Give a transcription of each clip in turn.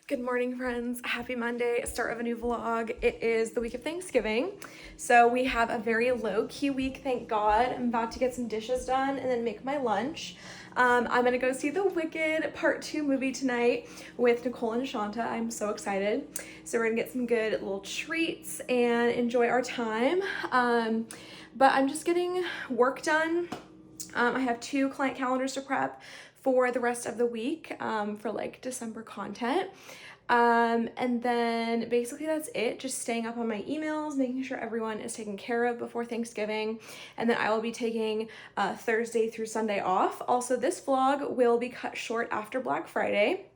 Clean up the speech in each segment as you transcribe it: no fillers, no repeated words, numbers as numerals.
Good morning, friends. Happy Monday, start of a new vlog. It is the week of Thanksgiving. So we have a very low-key week, thank God. I'm about to get some dishes done and then make my lunch. I'm gonna go see the Wicked Part 2 movie tonight with Nicole and Shanta. I'm so excited. So we're gonna get some good little treats and enjoy our time. But I'm just getting work done. I have 2 client calendars to prep for the rest of the week for like December content. And then basically that's it, just staying up on my emails, making sure everyone is taken care of before Thanksgiving. And then I will be taking Thursday through Sunday off. Also, this vlog will be cut short after Black Friday.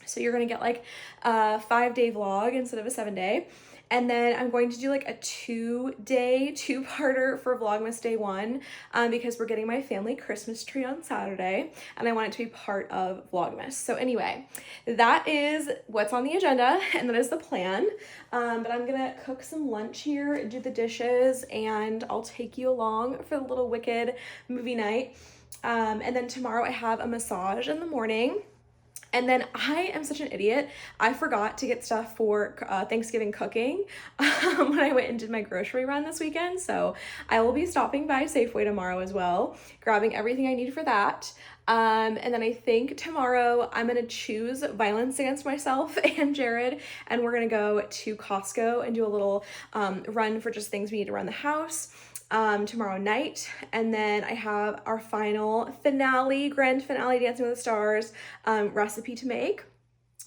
So you're gonna get like a 5-day vlog instead of a 7-day. And then I'm going to do like a 2-day, 2-parter for Vlogmas Day 1 because we're getting my family Christmas tree on Saturday and I want it to be part of Vlogmas. So anyway, that is what's on the agenda and that is the plan. But I'm gonna cook some lunch here, do the dishes, and I'll take you along for the little Wicked movie night. And then tomorrow I have a massage in the morning. And then I am such an idiot. I forgot to get stuff for Thanksgiving cooking when I went and did my grocery run this weekend. So I will be stopping by Safeway tomorrow as well, grabbing everything I need for that. And then I think tomorrow I'm gonna choose violence against myself and Jared, and we're gonna go to Costco and do a little run for just things we need to run the house. Tomorrow night, and then I have our final finale, grand finale, Dancing with the Stars recipe to make,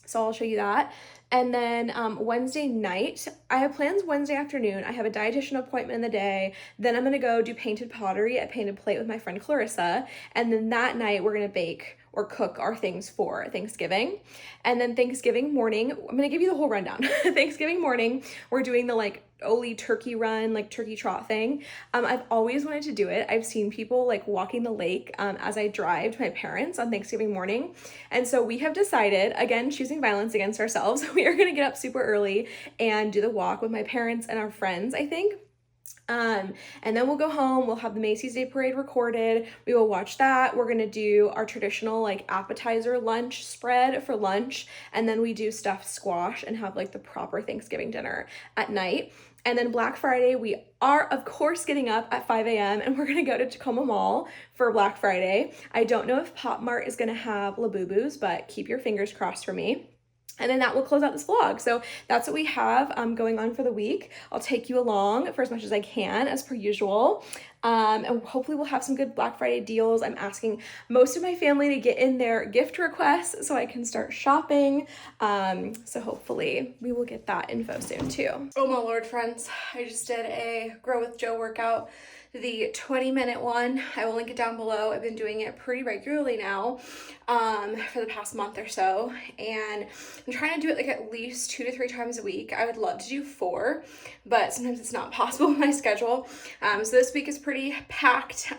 so I'll show you that. And then Wednesday night, I have plans Wednesday afternoon. I have a dietitian appointment in the day. Then I'm gonna go do painted pottery at Painted Plate with my friend Clarissa. And then that night we're gonna bake or cook our things for Thanksgiving. And then Thanksgiving morning, I'm gonna give you the whole rundown. Thanksgiving morning, we're doing the like Olympia turkey run, like turkey trot thing. I've always wanted to do it. I've seen people like walking the lake as I drive to my parents on Thanksgiving morning. And so we have decided, again, choosing violence against ourselves, we are gonna get up super early and do the walk with my parents and our friends, I think. And then we'll go home, we'll have the Macy's Day Parade recorded, we will watch that, we're gonna do our traditional like appetizer lunch spread for lunch, and then we do stuffed squash and have like the proper Thanksgiving dinner at night. And then Black Friday, we are of course getting up at 5 a.m. and we're gonna go to Tacoma Mall for Black Friday. I don't know if Popmart is gonna have Labubus, but keep your fingers crossed for me. And then that will close out this vlog. So that's what we have going on for the week. I'll take you along for as much as I can, as per usual. And hopefully we'll have some good Black Friday deals. I'm asking most of my family to get in their gift requests so I can start shopping. So hopefully we will get that info soon too. Oh my Lord, friends. I just did a GrowWithJo workout, the 20-minute one. I will link it down below. I've been doing it pretty regularly now for the past month or so, and I'm trying to do it like at least 2 to 3 times a week. I would love to do 4, but sometimes it's not possible in my schedule. So this week is pretty packed.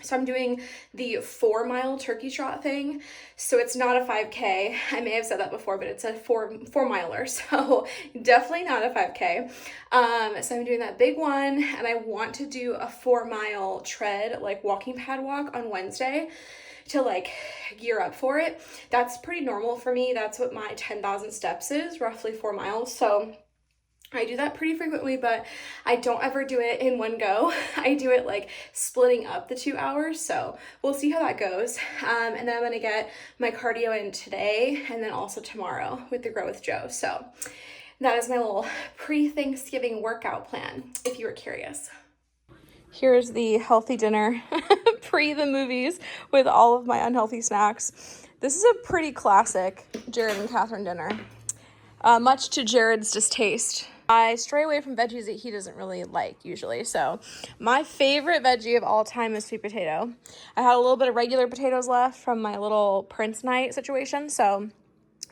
So I'm doing the 4-mile turkey trot thing. So it's not a 5K. I may have said that before, but it's a 4-miler. So definitely not a 5K. So I'm doing that big one, and I want to do a 4-mile tread, like walking pad walk on Wednesday to like gear up for it. That's pretty normal for me. That's what my 10,000 steps is, roughly 4 miles. So I do that pretty frequently, but I don't ever do it in one go. I do it like splitting up the 2 hours, so we'll see how that goes. And then I'm gonna get my cardio in today and then also tomorrow with the GrowWithJo. So that is my little pre-Thanksgiving workout plan, if you were curious. Here's the healthy dinner pre the movies with all of my unhealthy snacks. This is a pretty classic Jared and Catherine dinner, much to Jared's distaste. I stray away from veggies that he doesn't really like usually. So my favorite veggie of all time is sweet potato. I had a little bit of regular potatoes left from my little Prince night situation, so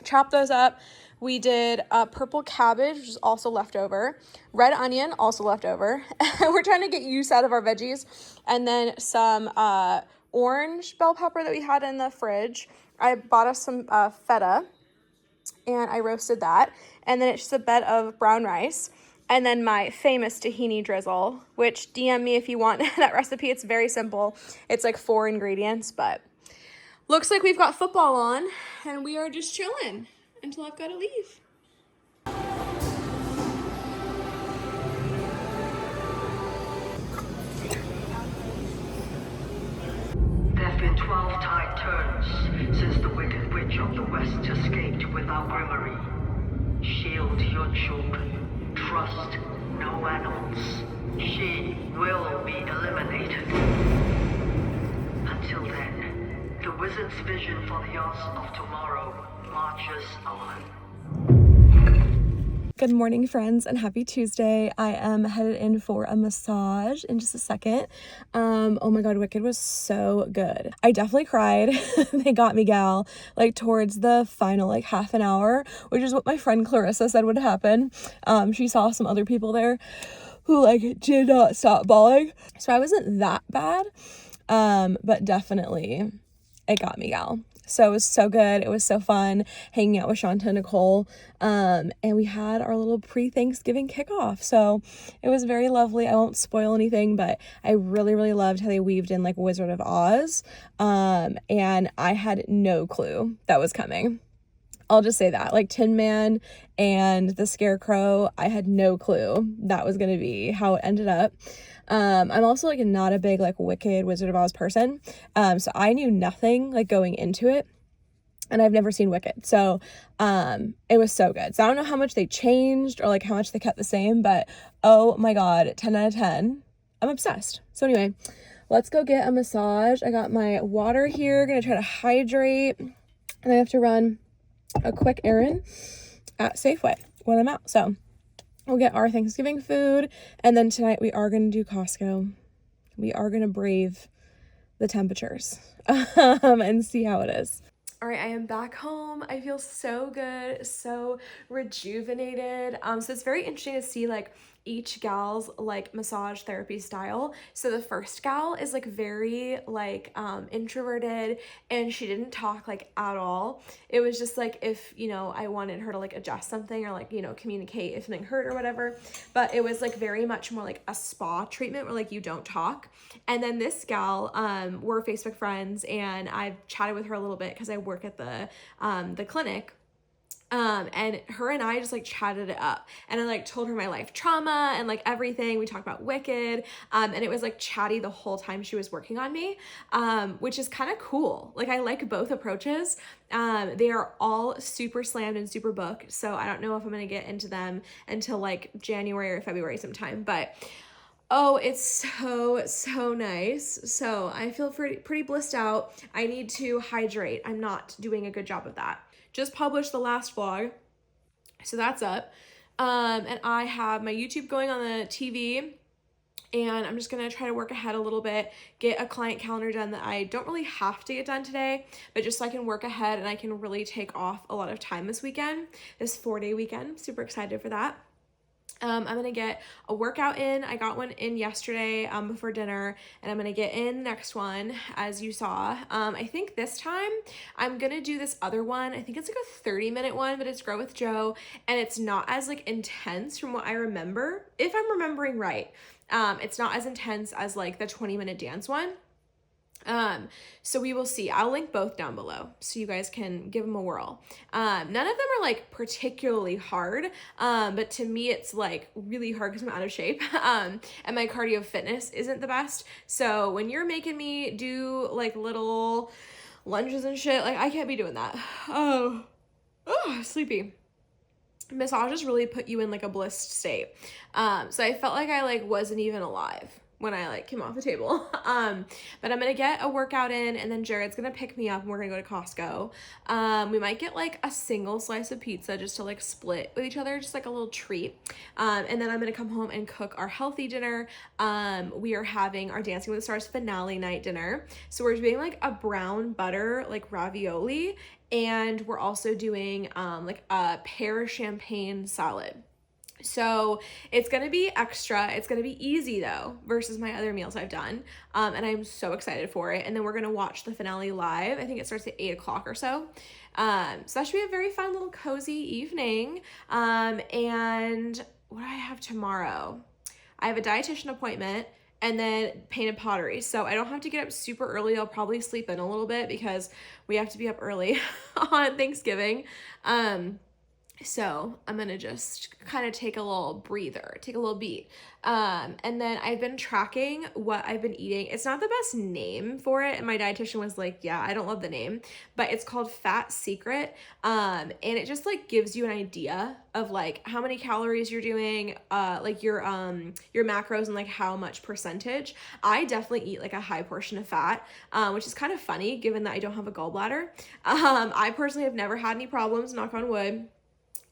chop those up. We did purple cabbage, which is also leftover. Red onion, also leftover. We're trying to get use out of our veggies. And then some orange bell pepper that we had in the fridge. I bought us some feta, and I roasted that. And then it's just a bed of brown rice. And then my famous tahini drizzle, which DM me if you want that recipe. It's very simple. It's like 4 ingredients, but looks like we've got football on and we are just chilling. until I've got to leave. There have been 12 tide turns since the Wicked Witch of the West escaped with our Brewery. Shield your children. Trust no animals. She will be eliminated. Until then, the wizard's vision for the Oz of tomorrow marches on. Good morning, friends, and happy Tuesday. I am headed in for a massage in just a second. Oh my God, Wicked was so good. I definitely cried. They got me, gal, like towards the final like half an hour, which is what my friend Clarissa said would happen. She saw some other people there who like did not stop bawling. So I wasn't that bad, but definitely it got me, gal. So it was so good. It was so fun hanging out with Shanta and Nicole. And we had our little pre-Thanksgiving kickoff. So it was very lovely. I won't spoil anything, but I really, really loved how they weaved in like Wizard of Oz. And I had no clue that was coming. I'll just say that, like Tin Man and the Scarecrow, I had no clue that was going to be how it ended up. I'm also like not a big like Wicked Wizard of Oz person. So I knew nothing like going into it, and I've never seen Wicked. So, it was so good. So I don't know how much they changed or like how much they kept the same, but oh my God, 10 out of 10. I'm obsessed. So anyway, let's go get a massage. I got my water here, gonna try to hydrate, and I have to run a quick errand at Safeway when I'm out. So we'll get our Thanksgiving food, and then tonight we are going to do Costco. We are going to brave the temperatures and see how it is. All right, I am back home. I feel so good, so rejuvenated. So it's very interesting to see like each gal's like massage therapy style. So the first gal is like very like introverted, and she didn't talk like at all. It was just like if, you know, I wanted her to like adjust something or like, you know, communicate if something hurt or whatever, but it was like very much more like a spa treatment where like you don't talk. And then this gal, we're Facebook friends, and I've chatted with her a little bit because I work at the clinic. And her and I just like chatted it up, and I like told her my life trauma and like everything. We talked about Wicked, and it was like chatty the whole time she was working on me, which is kind of cool. Like I like both approaches. They are all super slammed and super booked, so I don't know if I'm gonna get into them until like January or February sometime, but oh, it's so nice. So I feel pretty blissed out. I need to hydrate. I'm not doing a good job of that. Just published the last vlog, so that's up. And I have my YouTube going on the TV, and I'm just gonna try to work ahead a little bit, get a client calendar done that I don't really have to get done today, but just so I can work ahead and I can really take off a lot of time this weekend, this 4-day weekend. I'm super excited for that. I'm gonna get a workout in. I got one in yesterday before dinner, and I'm gonna get in the next one, as you saw. I think this time I'm gonna do this other one. I think it's like a 30-minute one, but it's GrowWithJo, and it's not as like intense from what I remember, if I'm remembering right. It's not as intense as like the 20-minute dance one. So we will see. I'll link both down below so you guys can give them a whirl. None of them are like particularly hard, but to me it's like really hard because I'm out of shape, and my cardio fitness isn't the best. So when you're making me do like little lunges and shit, like I can't be doing that. Oh, sleepy. Massages really put you in like a blissed state. So I felt like I like wasn't even alive when I like came off the table. But I'm gonna get a workout in, and then Jared's gonna pick me up and we're gonna go to Costco. We might get like a single slice of pizza just to like split with each other, just like a little treat. And then I'm gonna come home and cook our healthy dinner. We are having our Dancing with the Stars finale night dinner. So we're doing like a brown butter, like ravioli, and we're also doing like a pear champagne salad. So it's going to be extra. It's going to be easy though, versus my other meals I've done. And I'm so excited for it. And then we're going to watch the finale live. I think it starts at 8 o'clock or so. So that should be a very fun little cozy evening. And what do I have tomorrow? I have a dietitian appointment, and then painted pottery. So I don't have to get up super early. I'll probably sleep in a little bit because we have to be up early on Thanksgiving. So I'm gonna just kind of take a little breather, take a little beat. And then I've been tracking what I've been eating. It's not the best name for it. And my dietitian was like, yeah, I don't love the name, but it's called FatSecret. And it just like gives you an idea of like how many calories you're doing, like your macros and like how much percentage. I definitely eat like a high portion of fat, which is kind of funny given that I don't have a gallbladder. I personally have never had any problems, knock on wood.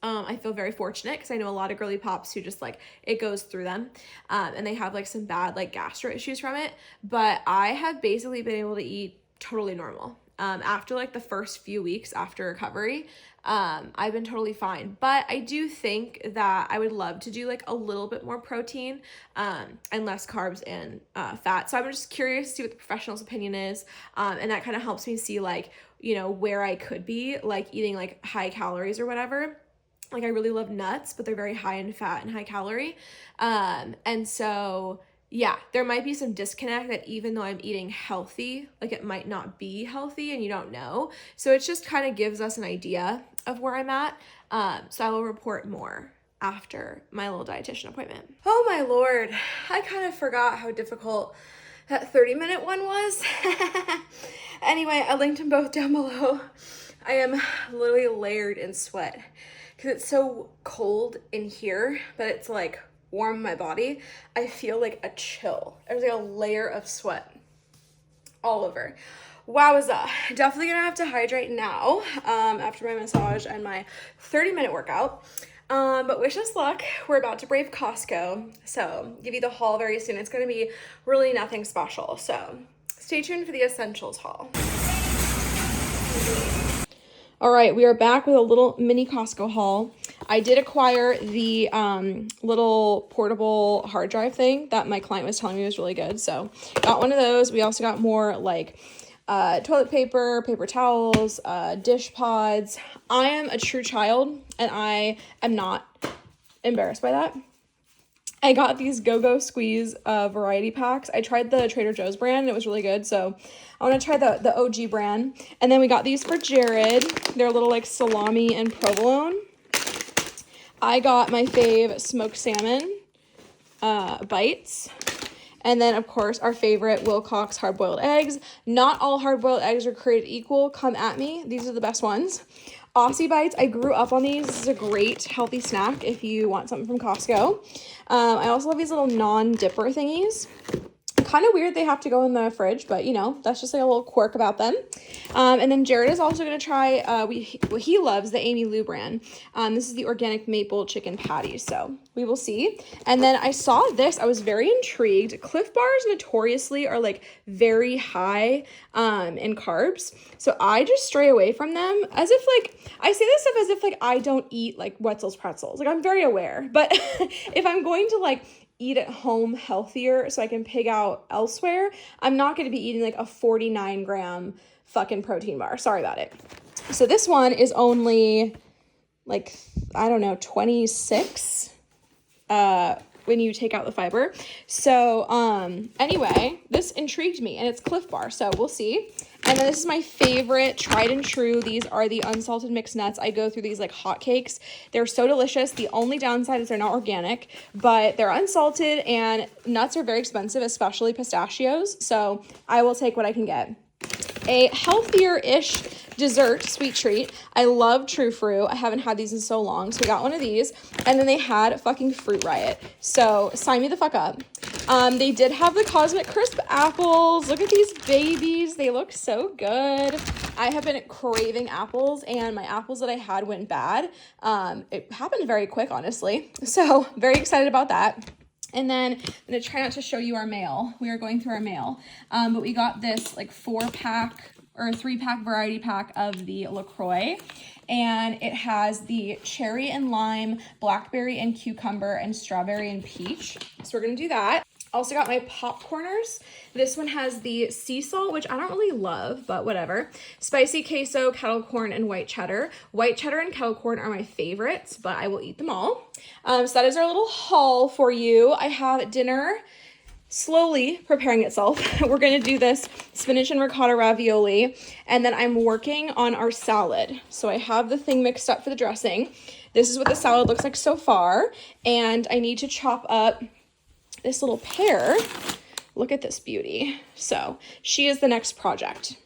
I feel very fortunate because I know a lot of girly pops who just like it goes through them, and they have like some bad like gastro issues from it. But I have basically been able to eat totally normal. After like the first few weeks after recovery, I've been totally fine. But I do think that I would love to do like a little bit more protein, and less carbs and fat. So I'm just curious to see what the professional's opinion is, and that kind of helps me see like, you know, where I could be like eating like high calories or whatever. Like I really love nuts, but they're very high in fat and high calorie. And so, yeah, there might be some disconnect that even though I'm eating healthy, like it might not be healthy and you don't know. So it just kind of gives us an idea of where I'm at. So I will report more after my little dietitian appointment. Oh my Lord, I kind of forgot how difficult that 30-minute one was. Anyway, I linked them both down below. I am literally layered in sweat because it's so cold in here, but it's like warm in my body. I feel like a chill. There's like a layer of sweat all over. Wowza. Definitely gonna have to hydrate now after my massage and my 30-minute workout. But wish us luck. We're about to brave Costco, so give you the haul very soon. It's gonna be really nothing special, so stay tuned for the essentials haul. All right, we are back with a little mini Costco haul. I did acquire the little portable hard drive thing that my client was telling me was really good. So got one of those. We also got more like toilet paper, paper towels, dish pods. I am a true child and I am not embarrassed by that. I got these Go-Go Squeeze variety packs. I tried the Trader Joe's brand and it was really good. So I want to try the OG brand. And then we got these for Jared. They're a little like salami and provolone. I got my fave smoked salmon bites. And then, of course, our favorite Wilcox hard-boiled eggs. Not all hard-boiled eggs are created equal. Come at me. These are the best ones. Aussie Bites. I grew up on these. This is a great healthy snack if you want something from Costco. I also love these little non-dipper thingies. Kind of weird they have to go in the fridge, but you know, that's just like a little quirk about them. And then Jared is also going to try, he loves the Amy Lou brand. This is the organic maple chicken patties, so we will see. And then I saw this, I was very intrigued. Cliff Bars notoriously are like very high in carbs, so I just stray away from them as if like, I say this stuff as if like I don't eat like Wetzel's pretzels. Like I'm very aware, but if I'm going to like eat at home healthier so I can pig out elsewhere, I'm not going to be eating like a 49 gram fucking protein bar. Sorry about it. So this one is only like, I don't know, 26 when you take out the fiber. So anyway, this intrigued me and it's Cliff Bar, so we'll see. And then this is my favorite, tried and true. These are the unsalted mixed nuts. I go through these like hotcakes. They're so delicious. The only downside is they're not organic, but they're unsalted and nuts are very expensive, especially pistachios. So I will take what I can get. A healthier-ish dessert sweet treat. I love True Fruit. I haven't had these in so long, so we got one of these. And then they had fucking Fruit Riot. So sign me the fuck up. They did have the Cosmic Crisp apples. Look at these babies. They look so good. I have been craving apples, and my apples that I had went bad. It happened very quick, honestly. So very excited about that. And then I'm going to try not to show you our mail. We are going through our mail. But we got this like 4-pack or 3-pack variety pack of the LaCroix. And it has the cherry and lime, blackberry and cucumber, and strawberry and peach. So we're going to do that. Also got my popcorners. This one has the sea salt, which I don't really love, but whatever. Spicy queso, kettle corn, and white cheddar. White cheddar and kettle corn are my favorites, but I will eat them all. So that is our little haul for you. I have dinner slowly preparing itself. We're gonna do this spinach and ricotta ravioli, and then I'm working on our salad. So I have the thing mixed up for the dressing. This is what the salad looks like so far, and I need to chop up this little pear. Look at this beauty. So she is the next project.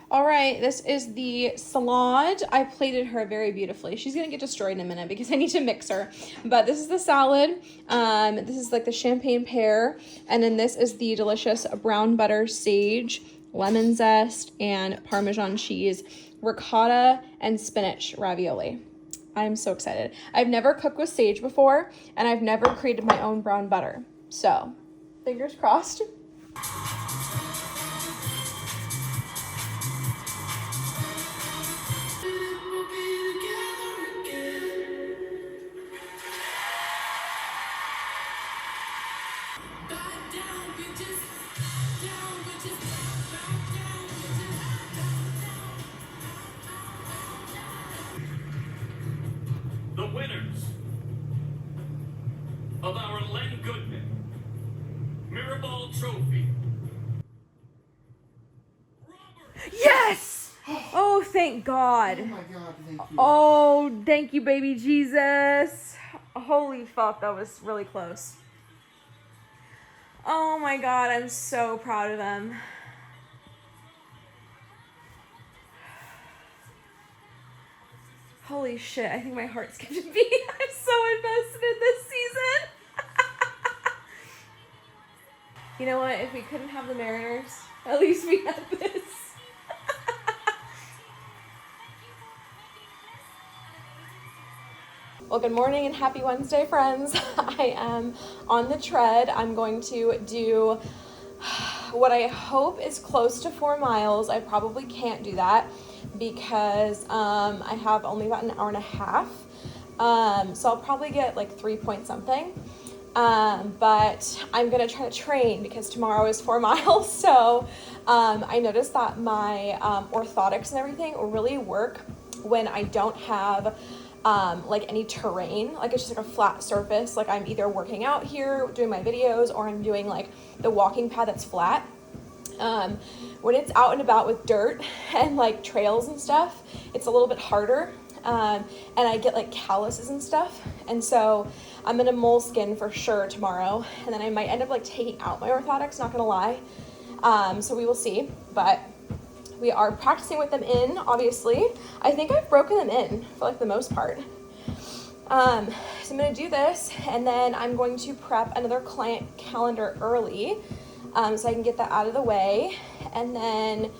All right, this is the salad. I plated her very beautifully. She's gonna get destroyed in a minute because I need to mix her. But this is the salad. This is like the champagne pear. And then this is the delicious brown butter, sage, lemon zest, and Parmesan cheese, ricotta, and spinach ravioli. I'm so excited. I've never cooked with sage before, and I've never created my own brown butter. So, fingers crossed. The winners of our Len Goodman Mirrorball Trophy. Yes! Oh, thank God. Oh my God, thank you. Oh, thank you, baby Jesus. Holy fuck, that was really close. Oh my God, I'm so proud of them. Holy shit, I think my heart skipped a beat. I'm so invested in this season. You know what? If we couldn't have the Mariners, at least we had this. Well, good morning and happy Wednesday, friends. I am on the tread. I'm going to do what I hope is close to 4 miles. I probably can't do that because I have only about an hour and a half. So I'll probably get like 3 point something. But I'm gonna try to train because tomorrow is 4 miles. So I noticed that my orthotics and everything really work when I don't have like any terrain. Like it's just like a flat surface. Like I'm either working out here doing my videos or I'm doing like the walking pad that's flat. When it's out and about with dirt and like trails and stuff, it's a little bit harder. And I get like calluses and stuff. And so I'm gonna moleskin for sure tomorrow. And then I might end up like taking out my orthotics, not gonna lie. So we will see, but we are practicing with them in, obviously. I think I've broken them in for like the most part. So I'm gonna do this and then I'm going to prep another client calendar early so I can get that out of the way. And then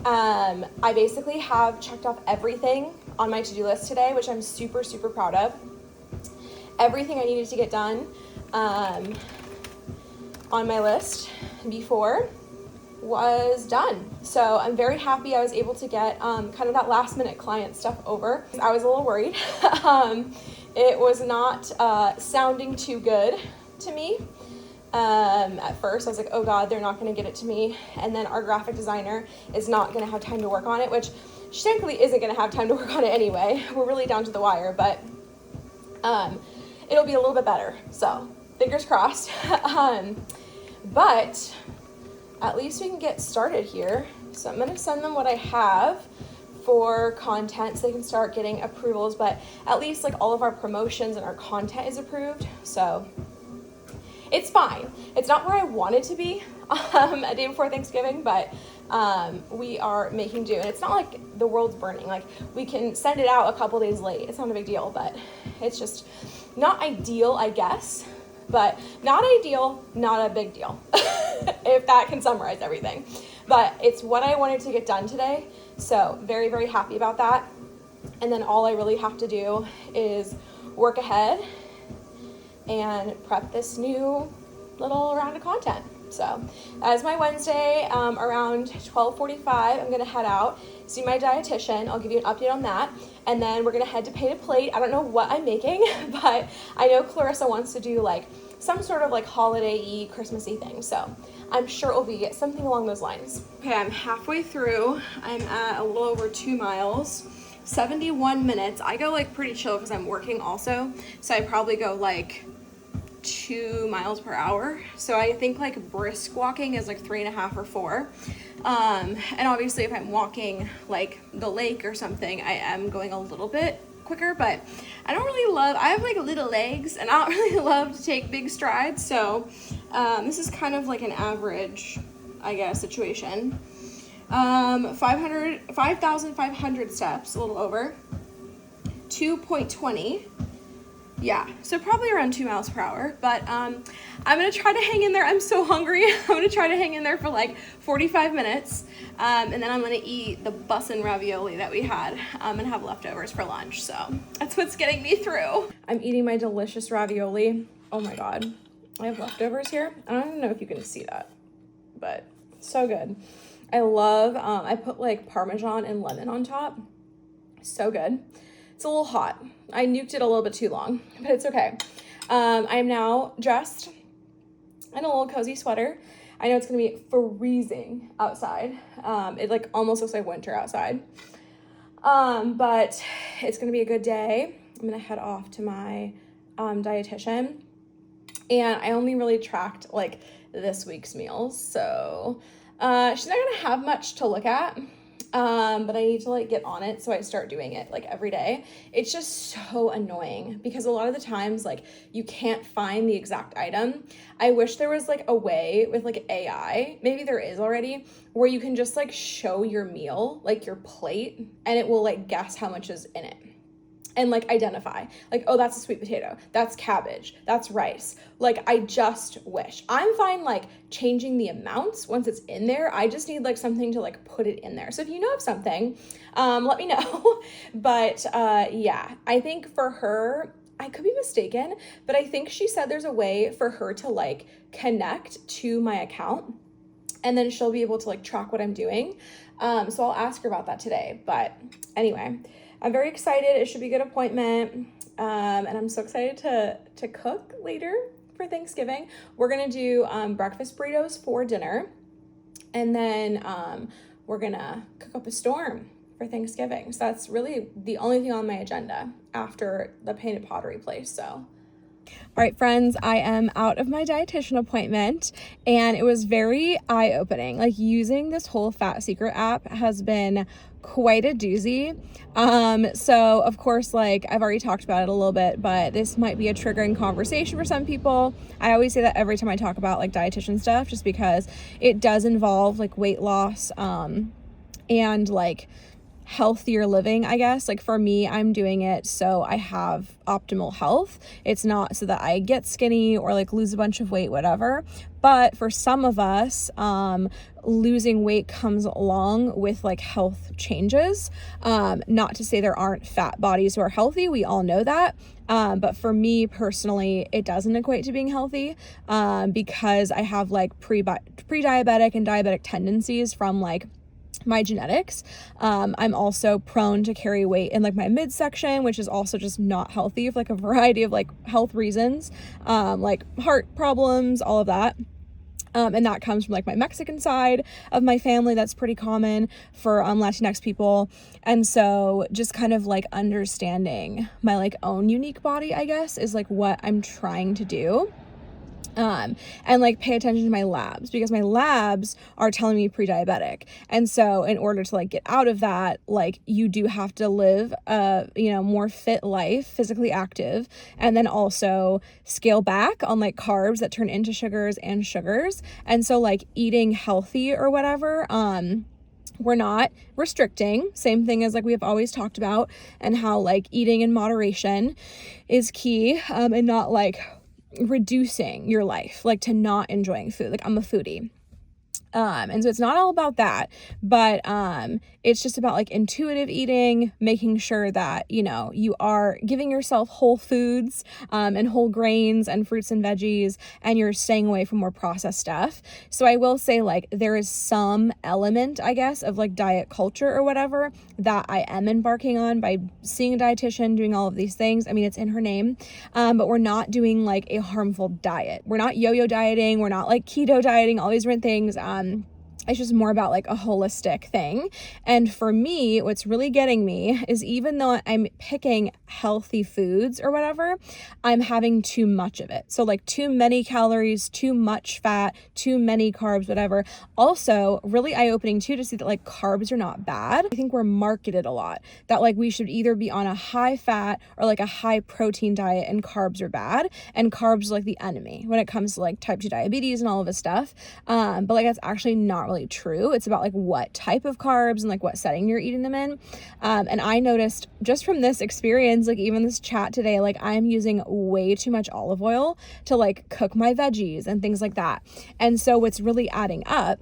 I basically have checked off everything on my to-do list today, which I'm super, super proud of. Everything I needed to get done on my list before was done. So I'm very happy I was able to get kind of that last minute client stuff over. I was a little worried. It was not sounding too good to me. At first I was like, oh God, they're not gonna get it to me. And then our graphic designer is not gonna have time to work on it, which she technically isn't gonna have time to work on it anyway. We're really down to the wire, but it'll be a little bit better. So fingers crossed. But at least we can get started here. So I'm gonna send them what I have for content so they can start getting approvals, but at least like all of our promotions and our content is approved. So it's fine. It's not where I wanted to be a day before Thanksgiving, but we are making do. And it's not like the world's burning. Like we can send it out a couple days late. It's not a big deal, but it's just not ideal, I guess. But not ideal, not a big deal, if that can summarize everything. But it's what I wanted to get done today. So very, very happy about that. And then all I really have to do is work ahead and prep this new little round of content. So that is my Wednesday. Around 12:45, I'm gonna head out, see my dietitian. I'll give you an update on that. And then we're gonna head to Pay to Plate. I don't know what I'm making, but I know Clarissa wants to do like some sort of like holiday-y, Christmassy thing. So I'm sure it'll be something along those lines. Okay, I'm halfway through. I'm at a little over 2 miles, 71 minutes. I go like pretty chill because I'm working also. So I probably go like 2 miles per hour. So I think like brisk walking is like 3.5 or 4. And obviously if I'm walking like the lake or something, I am going a little bit quicker, but I have like little legs and I don't really love to take big strides. So this is kind of like an average, I guess, situation. 5,500 steps, a little over. 2.20. Yeah, so probably around 2 miles per hour, but I'm gonna try to hang in there. I'm so hungry. I'm gonna try to hang in there for like 45 minutes, and then I'm gonna eat the bussin' ravioli that we had and have leftovers for lunch. So that's what's getting me through. I'm eating my delicious ravioli. Oh my God, I have leftovers here. I don't even know if you can see that, but so good. I love, I put like Parmesan and lemon on top. So good. It's a little hot. I nuked it a little bit too long, but it's okay. I am now dressed in a little cozy sweater. I know it's gonna be freezing outside. It like almost looks like winter outside. But it's gonna be a good day. I'm gonna head off to my dietitian, and I only really tracked like this week's meals, so she's not gonna have much to look at. But I need to like get on it, so I start doing it like every day. It's just so annoying because a lot of the times like you can't find the exact item. I wish there was like a way with like AI, maybe there is already, where you can just like show your meal, like your plate, and it will like guess how much is in it. And like identify, like, oh, that's a sweet potato, that's cabbage, that's rice. Like, I just wish. I'm fine like changing the amounts once it's in there. I just need like something to like put it in there. So if you know of something, let me know. But yeah, I think for her, I could be mistaken, but I think she said there's a way for her to like connect to my account, and then she'll be able to like track what I'm doing. So I'll ask her about that today. But anyway, I'm very excited. It should be a good appointment. And I'm so excited to cook later for Thanksgiving. We're going to do breakfast burritos for dinner. And then we're going to cook up a storm for Thanksgiving. So that's really the only thing on my agenda after the painted pottery place. So all right, friends, I am out of my dietitian appointment, and it was very eye-opening. Like, using this whole FatSecret app has been quite a doozy. So of course, like I've already talked about it a little bit, but this might be a triggering conversation for some people. I always say that every time I talk about like dietitian stuff, just because it does involve like weight loss, and like healthier living, I guess. Like for me, I'm doing it so I have optimal health. It's not so that I get skinny or like lose a bunch of weight, whatever. But for some of us, losing weight comes along with like health changes. Not to say there aren't fat bodies who are healthy. We all know that. But for me personally, it doesn't equate to being healthy, because I have like pre-diabetic and diabetic tendencies from like my genetics. I'm also prone to carry weight in like my midsection, which is also just not healthy for like a variety of like health reasons, like heart problems, all of that. And that comes from like my Mexican side of my family. That's pretty common for Latinx people. And so just kind of like understanding my like own unique body, I guess, is like what I'm trying to do. And like pay attention to my labs, because my labs are telling me pre-diabetic. And so in order to like get out of that, like you do have to live a, more fit life, physically active, and then also scale back on like carbs that turn into sugars and sugars. And so like eating healthy or whatever, we're not restricting, same thing as like we have always talked about, and how like eating in moderation is key, and not like reducing your life, like to not enjoying food. Like I'm a foodie. And so it's not all about that, but it's just about like intuitive eating, making sure that, you are giving yourself whole foods, and whole grains and fruits and veggies, and you're staying away from more processed stuff. So I will say like there is some element, I guess, of like diet culture or whatever that I am embarking on by seeing a dietitian, doing all of these things. I mean, it's in her name, but we're not doing like a harmful diet. We're not yo-yo dieting. We're not like keto dieting, all these different things. It's just more about like a holistic thing. And for me, what's really getting me is even though I'm picking healthy foods or whatever, I'm having too much of it. So like too many calories, too much fat, too many carbs, whatever. Also really eye-opening too to see that like carbs are not bad. I think we're marketed a lot that like we should either be on a high fat or like a high protein diet and carbs are bad. And carbs are like the enemy when it comes to like type 2 diabetes and all of this stuff. But like that's actually not really true. It's about like what type of carbs and like what setting you're eating them in. And I noticed just from this experience, like even this chat today, like I'm using way too much olive oil to like cook my veggies and things like that. And so what's really adding up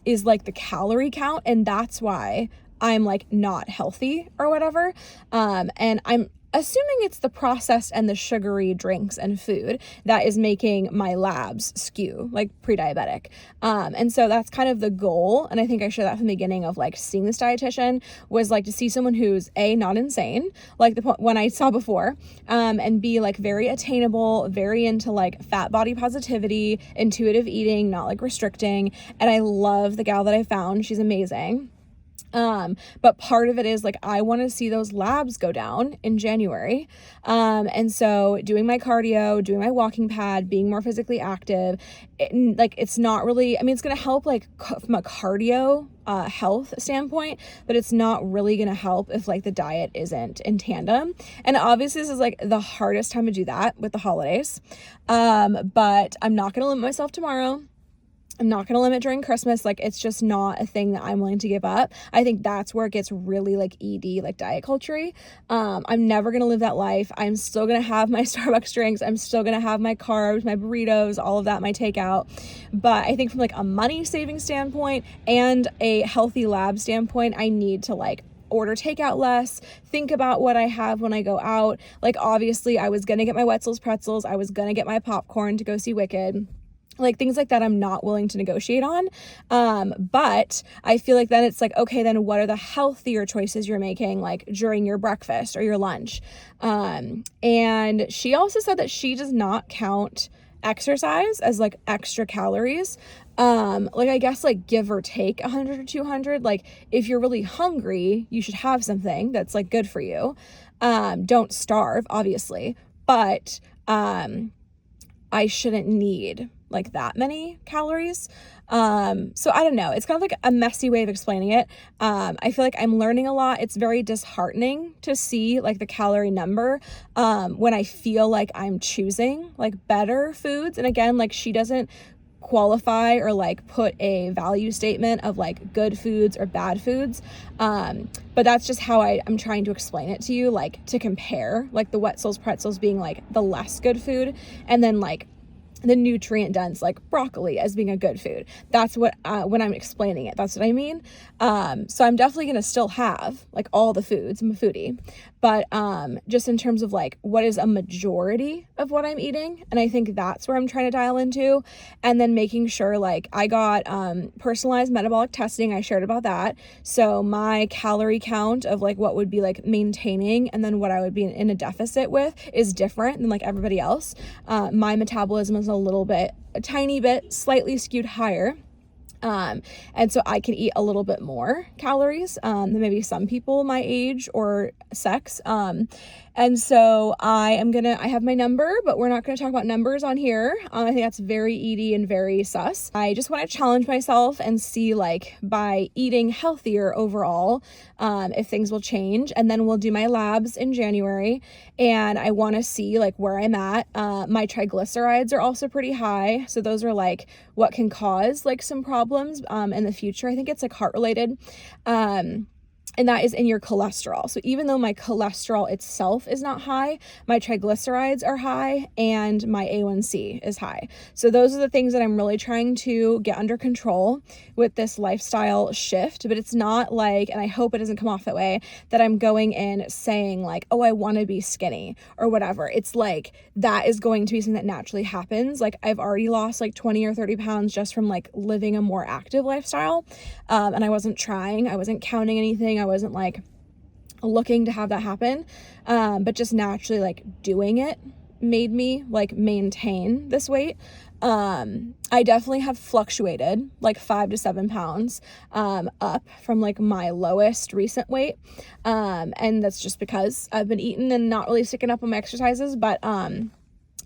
is like the calorie count. And that's why I'm like not healthy or whatever. And I'm assuming it's the processed and the sugary drinks and food that is making my labs skew like pre-diabetic. And so that's kind of the goal. And I think I shared that from the beginning of like seeing this dietitian was like to see someone who's A, not insane, like the one I saw before, and B, like very attainable, very into like fat body positivity, intuitive eating, not like restricting. And I love the gal that I found. She's amazing. But part of it is like, I want to see those labs go down in January. And so doing my cardio, doing my walking pad, being more physically active, it's not really, I mean, it's going to help like from a cardio, health standpoint, but it's not really going to help if like the diet isn't in tandem. And obviously this is like the hardest time to do that with the holidays. But I'm not going to limit myself tomorrow. I'm not going to limit during Christmas. Like, it's just not a thing that I'm willing to give up. I think that's where it gets really like ED, like diet culture-y. I'm never going to live that life. I'm still going to have my Starbucks drinks. I'm still going to have my carbs, my burritos, all of that, my takeout. But I think from like a money saving standpoint and a healthy lab standpoint, I need to like order takeout less, think about what I have when I go out. Like, obviously I was going to get my Wetzel's pretzels. I was going to get my popcorn to go see Wicked. Like things like that I'm not willing to negotiate on. But I feel like then it's like, okay, then what are the healthier choices you're making like during your breakfast or your lunch? And she also said that she does not count exercise as like extra calories. Like I guess like give or take 100 or 200, like if you're really hungry, you should have something that's like good for you. Don't starve, obviously, but, I shouldn't need like that many calories. So I don't know. It's kind of like a messy way of explaining it. I feel like I'm learning a lot. It's very disheartening to see like the calorie number, when I feel like I'm choosing like better foods. And again, like she doesn't qualify or like put a value statement of like good foods or bad foods. But that's just how I'm trying to explain it to you, like to compare like the Wetzel's pretzels being like the less good food and then like the nutrient dense like broccoli as being a good food. That's what when I'm explaining it, that's what I mean. So I'm definitely gonna still have like all the foods. I'm a foodie, but just in terms of like what is a majority of what I'm eating, and I think that's where I'm trying to dial into. And then making sure like I got personalized metabolic testing. I shared about that. So my calorie count of like what would be like maintaining and then what I would be in a deficit with is different than like everybody else. My metabolism is a tiny bit slightly skewed higher. And so I can eat a little bit more calories than maybe some people my age or sex. And so I have my number, but we're not going to talk about numbers on here. I think that's very ED and very sus. I just want to challenge myself and see like by eating healthier overall, if things will change. And then we'll do my labs in January, and I want to see like where I'm at. My triglycerides are also pretty high. So those are like what can cause like some problems in the future. I think it's like heart related. And that is in your cholesterol. So even though my cholesterol itself is not high, my triglycerides are high and my A1C is high. So those are the things that I'm really trying to get under control with this lifestyle shift. But it's not like, and I hope it doesn't come off that way, that I'm going in saying like, oh, I want to be skinny or whatever. It's like that is going to be something that naturally happens. Like I've already lost like 20 or 30 pounds just from like living a more active lifestyle. And I wasn't trying, I wasn't counting anything. I wasn't like looking to have that happen, but just naturally like doing it made me like maintain this weight. I definitely have fluctuated like 5 to 7 pounds up from like my lowest recent weight. And that's just because I've been eating and not really sticking up on my exercises, but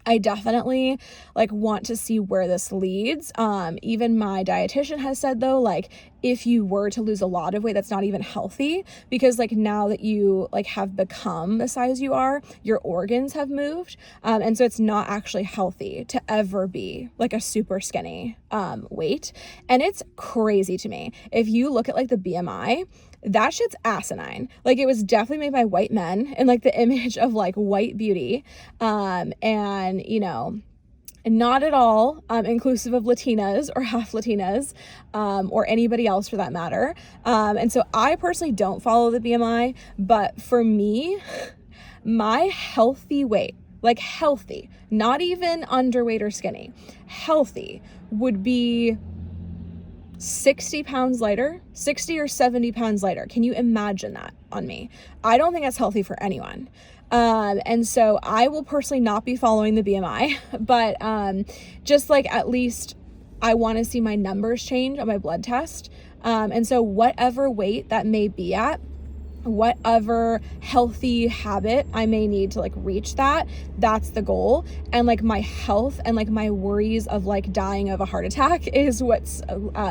I definitely like want to see where this leads. Even my dietitian has said though, like if you were to lose a lot of weight, that's not even healthy, because like now that you like have become the size you are, your organs have moved. And so it's not actually healthy to ever be like a super skinny weight. And it's crazy to me. If you look at like the BMI, that shit's asinine. Like it was definitely made by white men and like the image of like white beauty. And you know, not at all inclusive of Latinas or half Latinas, or anybody else for that matter. And so I personally don't follow the BMI, but for me, my healthy weight, like healthy, not even underweight or skinny, healthy would be 60 pounds lighter, 60 or 70 pounds lighter. Can you imagine that on me? I don't think that's healthy for anyone. And so I will personally not be following the BMI, but just like at least I want to see my numbers change on my blood test. And so whatever weight that may be at, whatever healthy habit I may need to like reach that's the goal. And like my health and like my worries of like dying of a heart attack is what's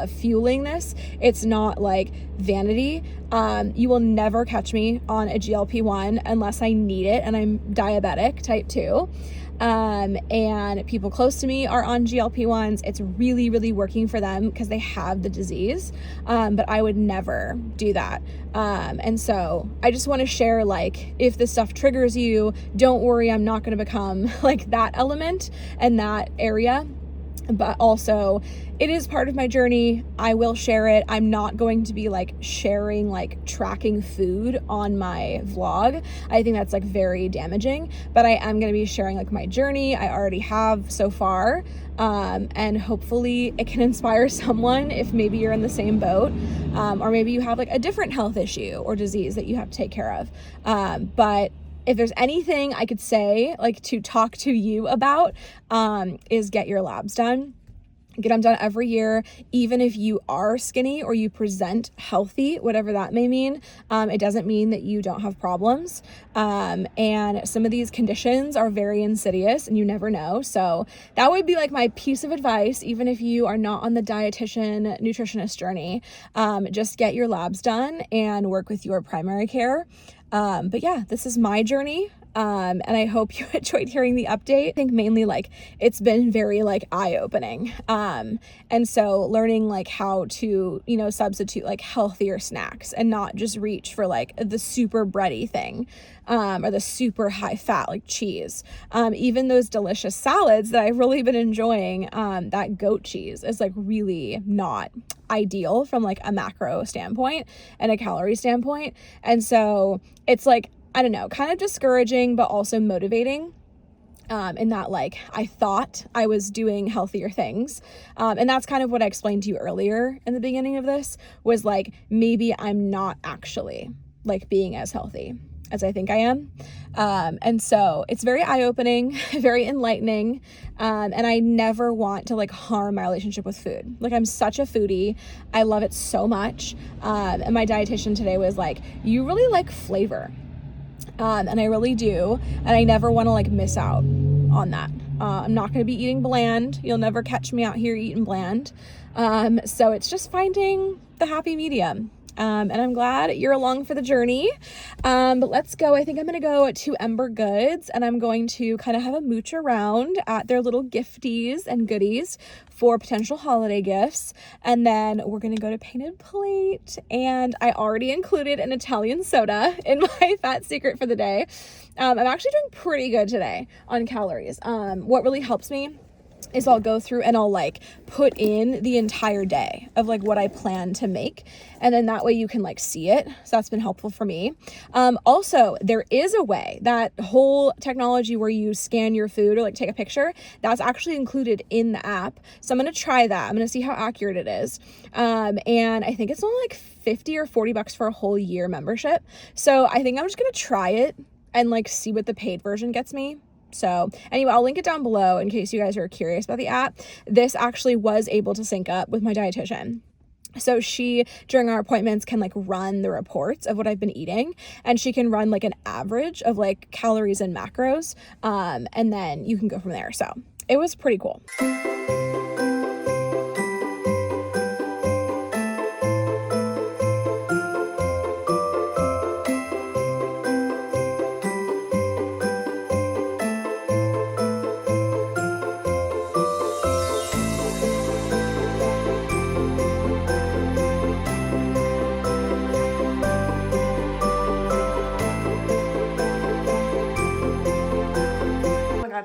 fueling this. It's not like vanity. You will never catch me on a GLP-1 unless I need it and I'm diabetic type 2. And people close to me are on GLP-1s. It's really, really working for them because they have the disease. But I would never do that. And so I just want to share, like, if this stuff triggers you, don't worry, I'm not going to become like that element and that area. But also it is part of my journey. I will share it. I'm not going to be like sharing like tracking food on my vlog. I think that's like very damaging, but I am going to be sharing like my journey. I already have so far. And hopefully it can inspire someone if maybe you're in the same boat, or maybe you have like a different health issue or disease that you have to take care of. But if there's anything I could say, like to talk to you about, is get your labs done. Get them done every year, even if you are skinny or you present healthy, whatever that may mean. It doesn't mean that you don't have problems. And some of these conditions are very insidious and you never know. So that would be like my piece of advice, even if you are not on the dietitian, nutritionist journey. Just get your labs done and work with your primary care. But yeah, this is my journey. And I hope you enjoyed hearing the update. I think mainly like it's been very like eye-opening. And so learning like how to, you know, substitute like healthier snacks and not just reach for like the super bready thing, or the super high fat like cheese. Even those delicious salads that I've really been enjoying, that goat cheese is like really not ideal from like a macro standpoint and a calorie standpoint. And so it's like, I don't know, kind of discouraging, but also motivating, in that like I thought I was doing healthier things. And that's kind of what I explained to you earlier in the beginning of this, was like, maybe I'm not actually like being as healthy as I think I am. And so it's very eye-opening, very enlightening. And I never want to like harm my relationship with food. Like I'm such a foodie. I love it so much. And my dietitian today was like, you really like flavor. And I really do. And I never want to like miss out on that. I'm not going to be eating bland. You'll never catch me out here eating bland. So it's just finding the happy medium. And I'm glad you're along for the journey. But let's go. I think I'm going to go to Ember Goods and I'm going to kind of have a mooch around at their little gifties and goodies for potential holiday gifts. And then we're going to go to Painted Plate, and I already included an Italian soda in my fat secret for the day. I'm actually doing pretty good today on calories. What really helps me is I'll go through and I'll like put in the entire day of like what I plan to make. And then that way you can like see it. So that's been helpful for me. Also, there is a way, that whole technology where you scan your food or like take a picture, that's actually included in the app. So I'm going to try that. I'm going to see how accurate it is. And I think it's only like $50 or $40 for a whole year membership. So I think I'm just going to try it and like see what the paid version gets me. So anyway, I'll link it down below in case you guys are curious about the app. This actually was able to sync up with my dietitian. So she, during our appointments, can like run the reports of what I've been eating, and she can run like an average of like calories and macros. And then you can go from there. So it was pretty cool.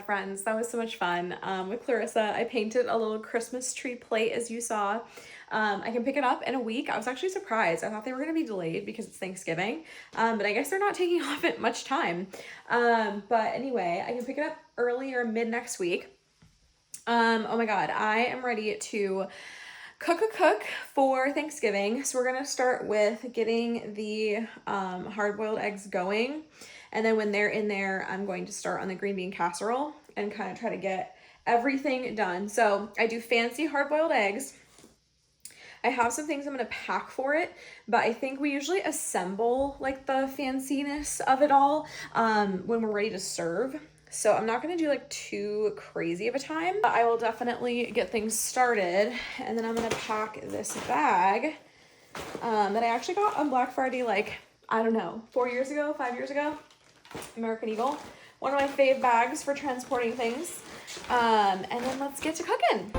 Friends, that was so much fun. With Clarissa, I painted a little Christmas tree plate, as you saw. I can pick it up in a week. I was actually surprised. I thought they were going to be delayed because it's Thanksgiving, but I guess they're not taking off at much time. But anyway, I can pick it up early or mid next week. Oh my God, I am ready to cook for Thanksgiving. So we're going to start with getting the hard-boiled eggs going. And then when they're in there, I'm going to start on the green bean casserole and kind of try to get everything done. So I do fancy hard-boiled eggs. I have some things I'm going to pack for it, but I think we usually assemble like the fanciness of it all when we're ready to serve. So I'm not going to do like too crazy of a time. I will definitely get things started, and then I'm going to pack this bag that I actually got on Black Friday, like, I don't know, 5 years ago. American Eagle, one of my fave bags for transporting things. And then let's get to cooking.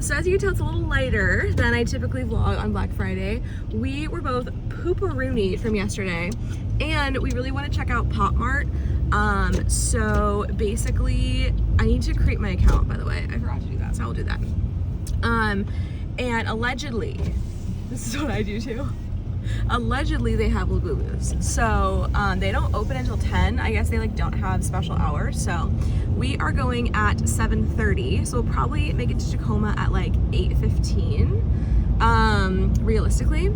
So as you can tell, it's a little lighter than I typically vlog on Black Friday. We were both pooperoony from yesterday, and we really want to check out Popmart. So basically, I need to create my account, by the way. I forgot to do that, so I will do that. And allegedly, this is what I do too. Allegedly, they have Labubus. So they don't open until 10. I guess they like don't have special hours. So we are going at 7:30. So we'll probably make it to Tacoma at like 8:15, realistically.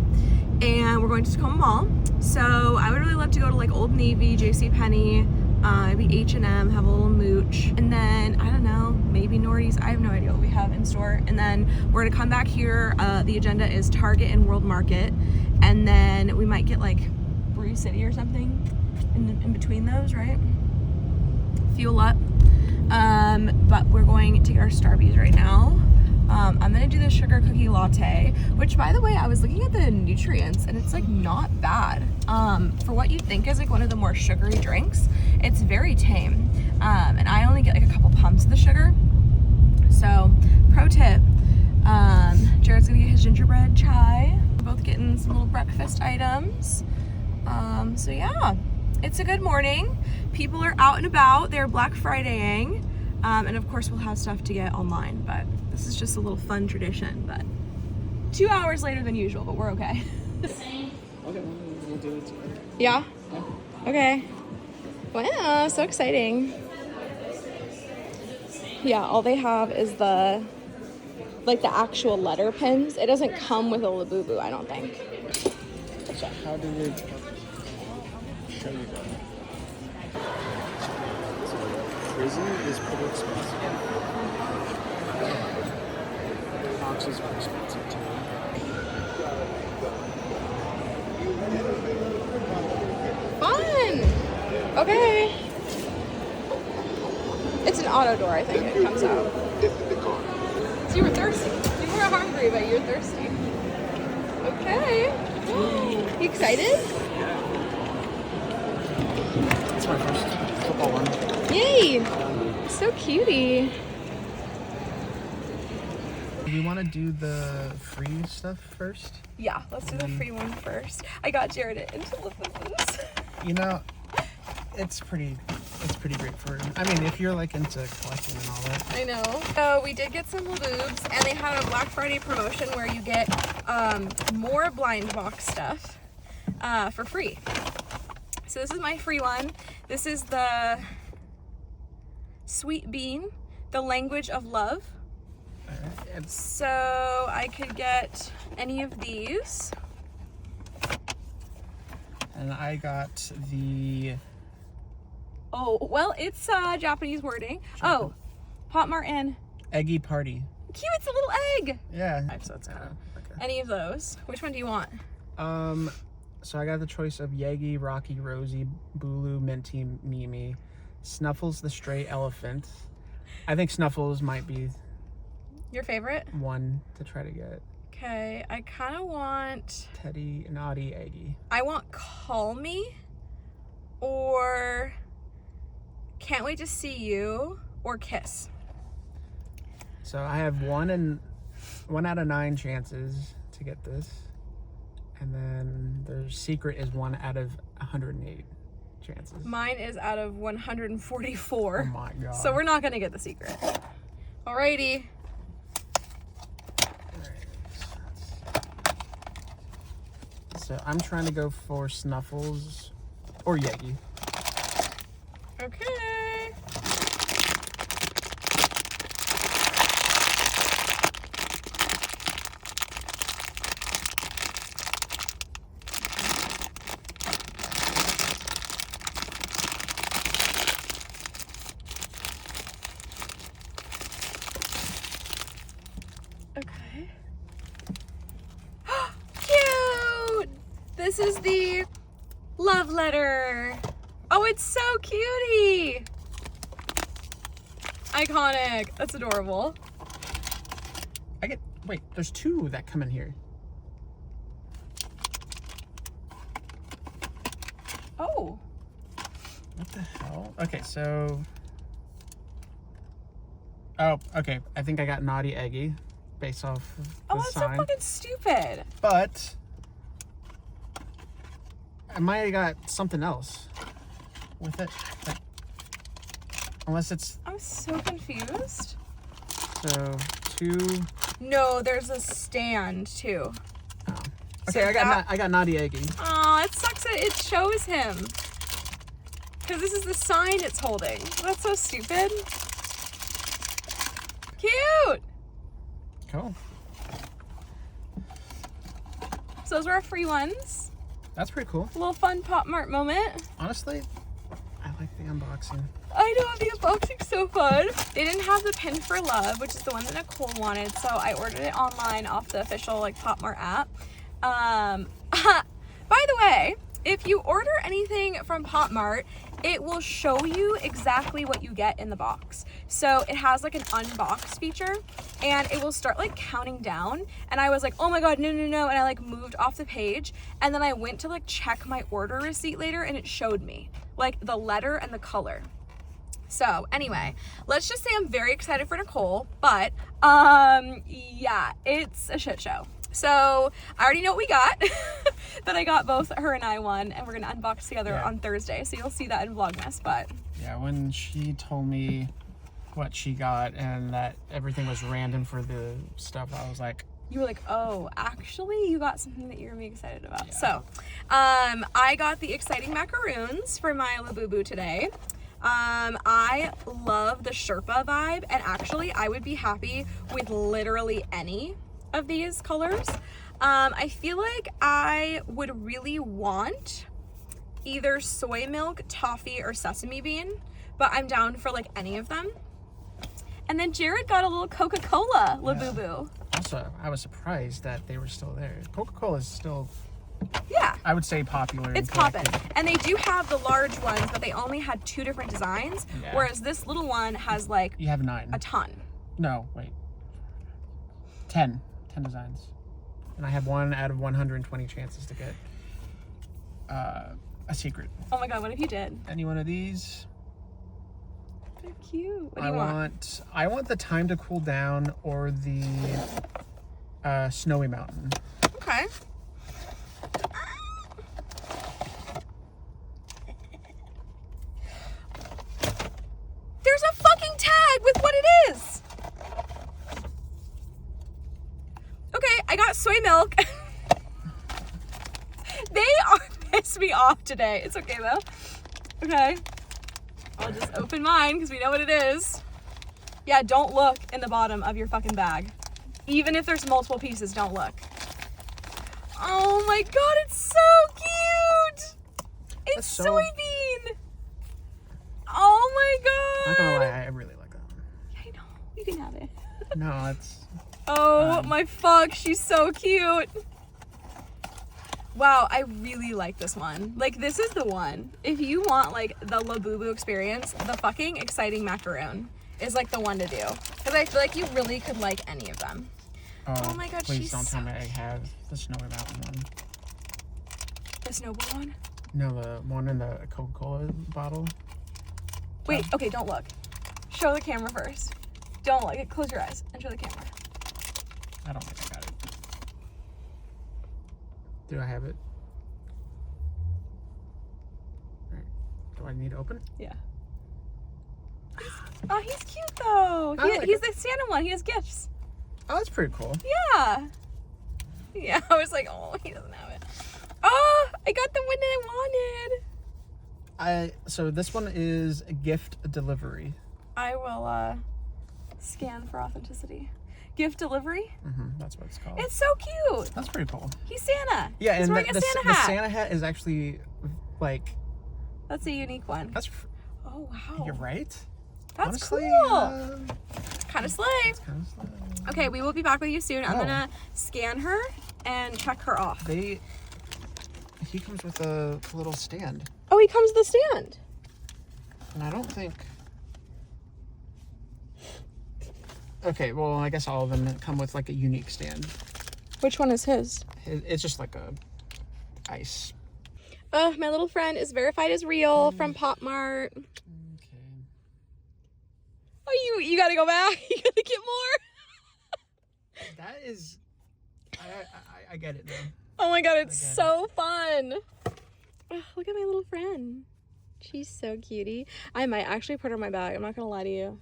And we're going to Tacoma Mall. So I would really love to go to like Old Navy, JCPenney, Maybe H&M, have a little mooch. And then, I don't know, maybe Nordy's. I have no idea what we have in store. And then we're gonna come back here. The agenda is Target and World Market. And then we might get like Brew City or something in between those, right? Fuel up. But we're going to get our Starbies right now. I'm gonna do the sugar cookie latte, which by the way, I was looking at the nutrients and it's like not bad. For what you'd think is like one of the more sugary drinks, it's very tame. And I only get like a couple pumps of the sugar. So, pro tip, Jared's gonna get his gingerbread chai. We're both getting some little breakfast items. So yeah, it's a good morning. People are out and about. They're Black Fridaying. And of course we'll have stuff to get online, but this is just a little fun tradition, but 2 hours later than usual, but we're okay. Okay, we'll do it together. Yeah? Okay. Wow, so exciting. Yeah, all they have is the actual letter pins. It doesn't come with a Labubu, I don't think. So how do we show you that? Prison is pretty expensive. Boxes are expensive too. Fun! Okay. It's an auto door, I think. It comes out. So you were thirsty. You were hungry, but you're thirsty. Okay. You excited? It's my first football one. Yay! So cutie. Do we want to do the free stuff first? Yeah, let's do the free one first. I got Jared into Labubus. You know, it's pretty great for, I mean, if you're like into collecting and all that. I know. So we did get some Labubs, and they had a Black Friday promotion where you get more blind box stuff for free. So this is my free one. This is the Sweet Bean, the language of love. Alright. So I could get any of these. And I got the... Oh, well, it's Japanese wording. Oh, Popmart and... Eggy Party. Cute, it's a little egg. Yeah. So that's kind of okay. Any of those. Which one do you want? So I got the choice of Yagi, Rocky, Rosie, Bulu, Minty, Mimi, Snuffles the Stray Elephant. I think Snuffles might be Your favorite? one to try to get. Okay, I kind of want... Teddy, Naughty, Eggy. I want Call Me, or Can't Wait to See You, or Kiss. So I have 1 out of 9 chances to get this. And then their secret is 1 out of 108 chances. Mine is out of 144. Oh my god. So we're not gonna get the secret. Alrighty. So I'm trying to go for Snuffles or Yagi. Okay. Okay. Cute! This is the love letter. Oh, it's so cutie! Iconic. That's adorable. Wait, there's 2 that come in here. Oh. What the hell? Okay, so... Oh, okay. I think I got Naughty Eggy based off of the Oh, that's so sign. fucking stupid. But I might have got something else with it. Unless it's... I'm so confused. So, 2... No, there's a stand too. Oh. So Okay, I that- got Naughty Eggy. Oh, it sucks that it shows him. Because this is the sign it's holding. That's so stupid. Cute! Cool. So those were our free ones. That's pretty cool. A little fun Popmart moment. Honestly, I like the unboxing. I know, the unboxing's so fun. They didn't have the Pin for Love, which is the one that Nicole wanted, so I ordered it online off the official like Popmart app. By the way, if you order anything from Popmart, it will show you exactly what you get in the box. So it has like an unbox feature, and it will start like counting down. And I was like, oh my God, no. And I like moved off the page. And then I went to like check my order receipt later, and it showed me like the letter and the color. So anyway, let's just say I'm very excited for Nicole, but yeah, it's a shit show. So I already know what we got, that I got both her and I one, and we're gonna unbox together on Thursday. So you'll see that in Vlogmas, but. Yeah, when she told me what she got and that everything was random for the stuff, I was like, you were like, oh, actually you got something that you're gonna be excited about. Yeah. So, I got the exciting macaroons for my Labubu today. I love the Sherpa vibe, and actually I would be happy with literally any of these colors. I feel like I would really want either soy milk, toffee, or sesame bean, but I'm down for like any of them. And then Jared got a little Coca-Cola Labubu. Also, I was surprised that they were still there. Coca-Cola is still, yeah, I would say popular. It's poppin'. And they do have the large ones, but they only had 2 different designs, whereas this little one has like you have 9. A ton. No, wait. 10 designs. And I have 1 out of 120 chances to get a secret. Oh my God, what if you did? Any one of these? They're cute. What do you want? I want the Time to Cool Down or the Snowy Mountain. Okay. There's a fucking tag with what it is. Okay, I got soy milk. They are pissed me off today. It's okay though. Okay. I'll just open mine because we know what it is. Yeah, don't look in the bottom of your fucking bag. Even if there's multiple pieces, don't look. Oh my God, it's so cute. It's soybean. Oh my God. I'm not gonna lie, I really like that one. Yeah, I know. You can have it. No, it's... Oh my fuck, she's so cute. Wow, I really like this one. Like, this is the one. If you want like the Labubu experience, the fucking exciting macaroon is like the one to do. Because I feel like you really could like any of them. Oh my God, please she's don't tell me I have the Snowy Mountain one. The snowball one? No, the one in the Coca-Cola bottle. Wait, okay, don't look. Show the camera first. Don't look. Close your eyes and show the camera. I don't think I got it. Do I have it? Right. Do I need to open? Yeah. Oh, he's cute though. He's the Santa one. He has gifts. Oh, that's pretty cool. Yeah. Yeah, I was like, oh, he doesn't have it. Oh, I got the one that I wanted. So this one is a gift delivery. I will scan for authenticity. Gift delivery? That's what it's called. It's so cute. That's pretty cool. He's Santa. Yeah, he's and wearing the Santa hat. Santa hat is actually like... That's a unique one. That's... Oh, wow. You're right. That's honestly, cool. Kind of slay. It's kind of slay. Okay, we will be back with you soon. I'm gonna scan her and check her off. He comes with a little stand. Oh, he comes with the stand. And I don't think... Okay, well, I guess all of them come with like a unique stand. Which one is his? It's just like a ice. Oh, my little friend is verified as real from Popmart. Okay. Oh, you gotta go back. You gotta get more. That is... I get it now. Oh my God, it's so fun. Oh, look at my little friend. She's so cutie. I might actually put her in my bag. I'm not gonna lie to you.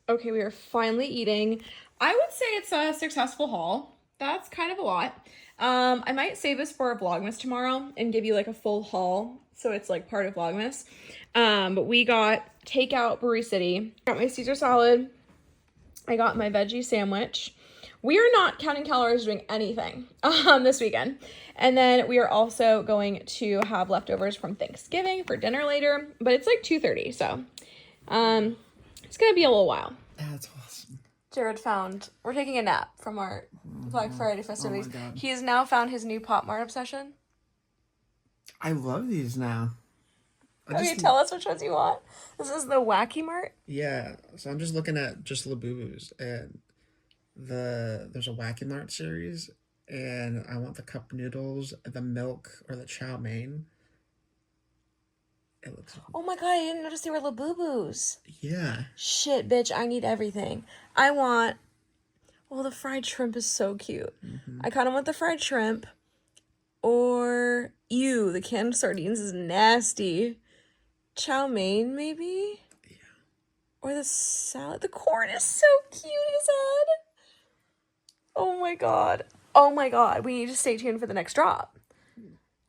Okay, we are finally eating. I would say it's a successful haul. That's kind of a lot. I might save this for a Vlogmas tomorrow and give you like a full haul, so it's like part of Vlogmas. But we got takeout Brewery City. Got my Caesar salad. I got my veggie sandwich. We are not counting calories, doing anything this weekend. And then we are also going to have leftovers from Thanksgiving for dinner later, but it's like 2:30, so it's gonna be a little while. That's awesome. Jared we're taking a nap from our Black Friday festivities. Oh my God. He has now found his new Popmart obsession. I love these now. Okay, tell us which ones you want. This is the Wacky Mart. Yeah, so I'm just looking at just Labubus, and there's a Wacky Mart series, and I want the cup noodles, the milk, or the chow mein. It looks... Oh my god, I didn't notice they were Labubus. Yeah. Shit, bitch, I need everything. I want... Well, the fried shrimp is so cute. Mm-hmm. I kind of want the fried shrimp. Or... Ew, the canned sardines is nasty. Chow mein, maybe? Yeah. Or the salad. The corn is so cute, his head. Oh my god. Oh my god. We need to stay tuned for the next drop.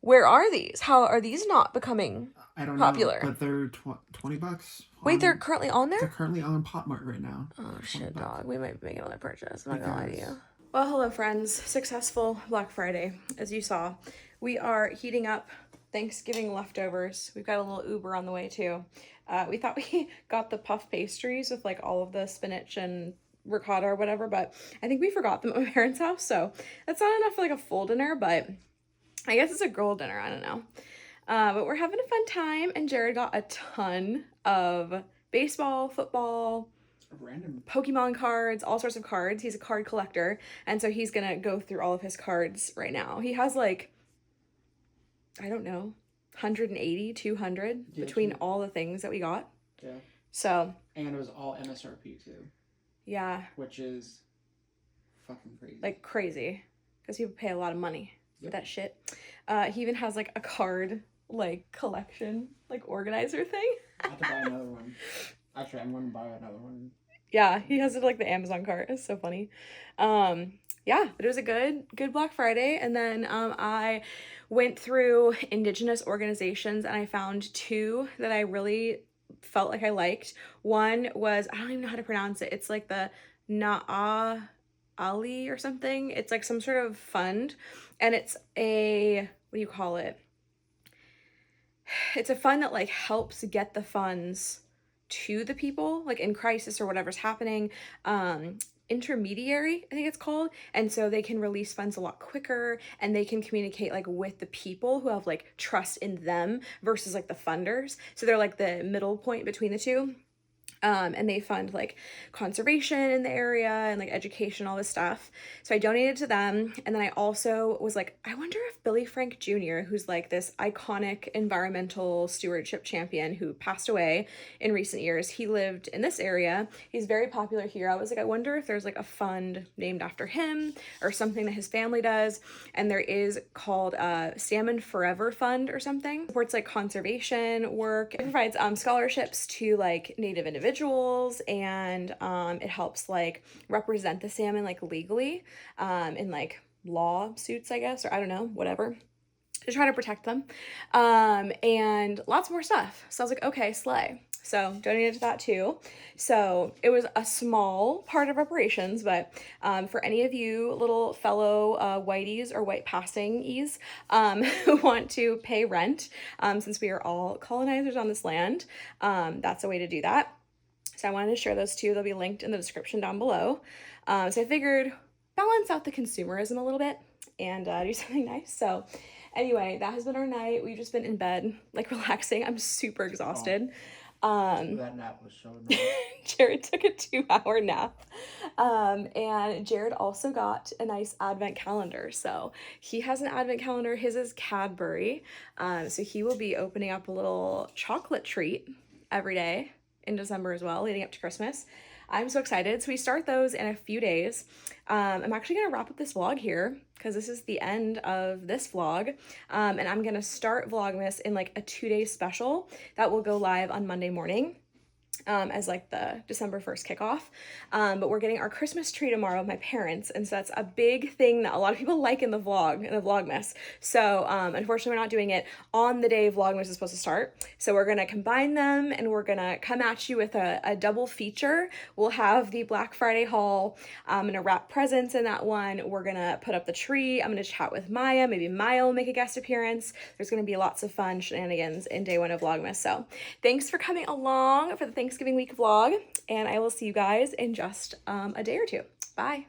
Where are these? How are these not becoming I don't popular? know, but they're $20. Wait, they're currently on They're there? currently on Popmart right now. Oh shit, $20. dog. We might make another purchase. I'm not gonna lie to Because- you. Well, hello friends. Successful Black Friday, as you saw. We are heating up Thanksgiving leftovers. We've got a little Uber on the way too. We thought we got the puff pastries with like all of the spinach and ricotta or whatever, but I think we forgot them at my parents' house, so that's not enough for like a full dinner, but I guess it's a girl dinner, I don't know. But we're having a fun time, and Jared got a ton of baseball, football, Random. Pokemon cards, all sorts of cards. He's a card collector, and so he's gonna go through all of his cards right now. He has like, I don't know, 180, 200 Yeah, between all the things that we got. Yeah. So, And it was all MSRP too, yeah, which is fucking crazy. like crazy, because people pay a lot of money for Yep. that shit. He even has like a card like collection like organizer thing. I have to buy another one. Actually, I'm going to buy another one. Yeah, he has it like the Amazon cart. It's so funny. Yeah, but it was a good Black Friday. And then I went through Indigenous organizations, and I found two that I really felt like I liked. One was, I don't even know how to pronounce it. It's like the Ali or something. It's like some sort of fund, and it's a, what do you call it? It's a fund that like helps get the funds to the people like in crisis or whatever's happening. Intermediary, I think it's called, and so they can release funds a lot quicker, and they can communicate like with the people who have like trust in them versus like the funders. So they're like the middle point between the two. And they fund like conservation in the area and like education, all this stuff. So I donated to them. And then I also was like, I wonder if Billy Frank Jr., who's like this iconic environmental stewardship champion who passed away in recent years, he lived in this area. He's very popular here. I was like, I wonder if there's like a fund named after him or something that his family does. And there is called Salmon Forever Fund or something. It supports like conservation work. It provides scholarships to like Native individuals, and it helps like represent the salmon like legally in like lawsuits, I guess, or I don't know, whatever, to try to protect them, and lots more stuff. So I was like, okay, slay. So donated to that too. So it was a small part of reparations, but for any of you little fellow whiteys or white passingies who want to pay rent, since we are all colonizers on this land, that's a way to do that. So I wanted to share those two. They'll be linked in the description down below. So I figured balance out the consumerism a little bit and do something nice. So anyway, that has been our night. We've just been in bed, like relaxing. I'm super exhausted. That nap was so nice. Jared took a 2-hour nap. And Jared also got a nice advent calendar. So he has an advent calendar. His is Cadbury. So he will be opening up a little chocolate treat every day in December as well, leading up to Christmas. I'm so excited. So we start those in a few days. I'm actually going to wrap up this vlog here because this is the end of this vlog. And I'm going to start Vlogmas in like a 2-day special that will go live on Monday morning. as like the December 1st kickoff. But we're getting our Christmas tree tomorrow with my parents. And so that's a big thing that a lot of people like in the vlog, in the Vlogmas. So unfortunately, we're not doing it on the day Vlogmas is supposed to start. So we're going to combine them and we're going to come at you with a double feature. We'll have the Black Friday haul. I'm going to wrap presents in that one. We're going to put up the tree. I'm going to chat with Maya. Maybe Maya will make a guest appearance. There's going to be lots of fun shenanigans in day one of Vlogmas. So thanks for coming along for the Thanksgiving week vlog, and I will see you guys in just a day or two. Bye.